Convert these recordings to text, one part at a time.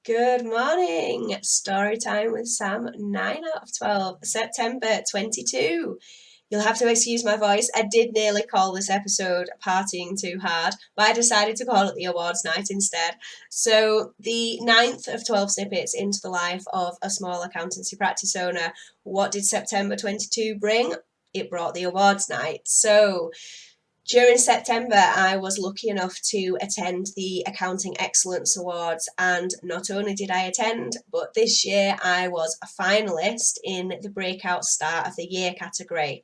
Good morning. Storytime with Sam, 9 out of 12, September 22. You'll have to excuse my voice. I did nearly call this episode Partying Too Hard, but I decided to call it the awards night instead. So, the ninth of 12 snippets into the life of a small accountancy practice owner. What did September 22 bring? It brought the awards night. So, during September, I was lucky enough to attend the Accounting Excellence Awards, and not only did I attend, but this year I was a finalist in the Breakout Start of the Year category.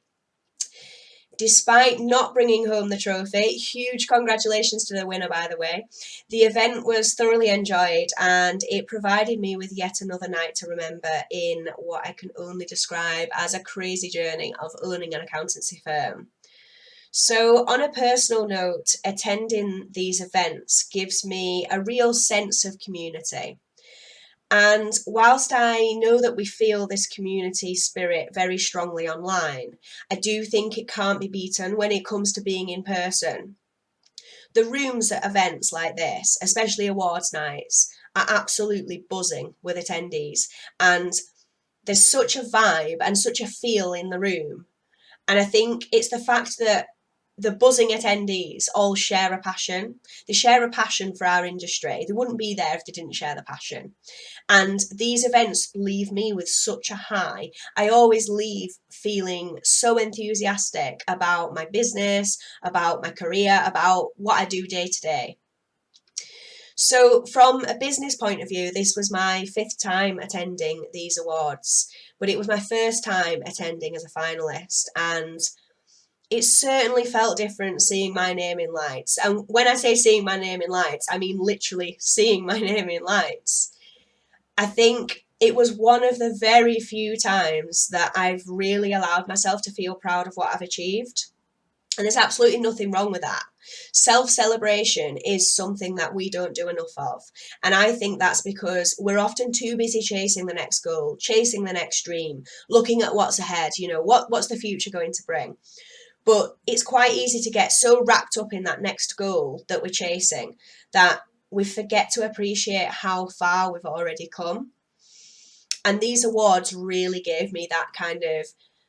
Despite not bringing home the trophy, huge congratulations to the winner, by the way. The event was thoroughly enjoyed and it provided me with yet another night to remember in what I can only describe as a crazy journey of owning an accountancy firm. So, on a personal note, attending these events gives me a real sense of community. And whilst I know that we feel this community spirit very strongly online, I do think it can't be beaten when it comes to being in person. The rooms at events like this, especially awards nights, are absolutely buzzing with attendees. And there's such a vibe and such a feel in the room. And I think it's the fact that the buzzing attendees all share a passion. They share a passion for our industry. They wouldn't be there if they didn't share the passion. And these events leave me with such a high. I always leave feeling so enthusiastic about my business, about my career, about what I do day to day. So, from a business point of view, this was my fifth time attending these awards, but it was my first time attending as a finalist, and it certainly felt different seeing my name in lights. And when I say seeing my name in lights, I mean literally seeing my name in lights. I think it was one of the very few times that I've really allowed myself to feel proud of what I've achieved. And there's absolutely nothing wrong with that. Self-celebration is something that we don't do enough of. And I think that's because we're often too busy chasing the next goal, chasing the next dream, looking at what's ahead, what's the future going to bring. But it's quite easy to get so wrapped up in that next goal that we're chasing that we forget to appreciate how far we've already come. And these awards really gave me that kind of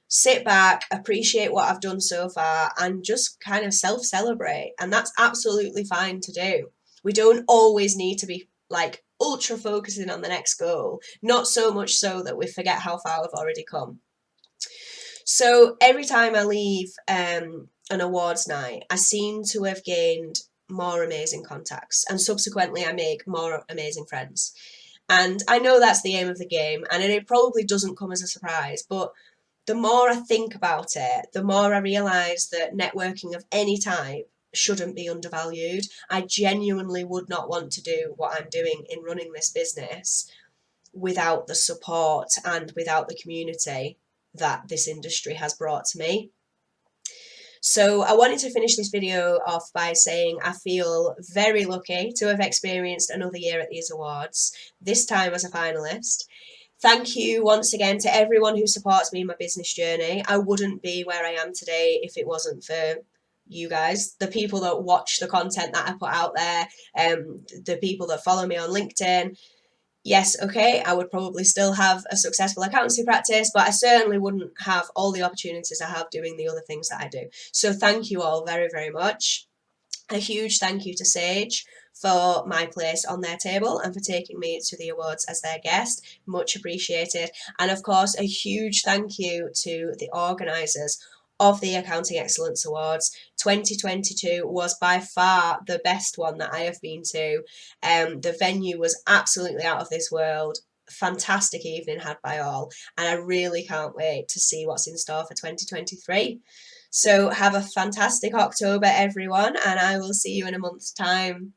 sit back, appreciate what I've done so far, and just kind of self-celebrate. And that's absolutely fine to do. We don't always need to be like ultra focusing on the next goal, not so much so that we forget how far we've already come. So every time I leave an awards night, I seem to have gained more amazing contacts, and subsequently I make more amazing friends. And I know that's the aim of the game, and it probably doesn't come as a surprise, but the more I think about it, the more I realise that networking of any type shouldn't be undervalued. I genuinely would not want to do what I'm doing in running this business without the support and without the community that this industry has brought to me. So I wanted to finish this video off by saying I feel very lucky to have experienced another year at these awards, this time as a finalist. Thank you once again to everyone who supports me in my business journey. I wouldn't be where I am today if it wasn't for you guys, the people that watch the content that I put out there, the people that follow me on LinkedIn. Yes, okay, I would probably still have a successful accountancy practice, but I certainly wouldn't have all the opportunities I have doing the other things that I do. So thank you all very, very much. A huge thank you to Sage for my place on their table and for taking me to the awards as their guest. Much appreciated. And of course, a huge thank you to the organisers of the Accounting Excellence Awards. 2022 was by far the best one that I have been to. The venue was absolutely out of this world. Fantastic evening had by all, and I really can't wait to see what's in store for 2023. So have a fantastic October, everyone, and I will see you in a month's time.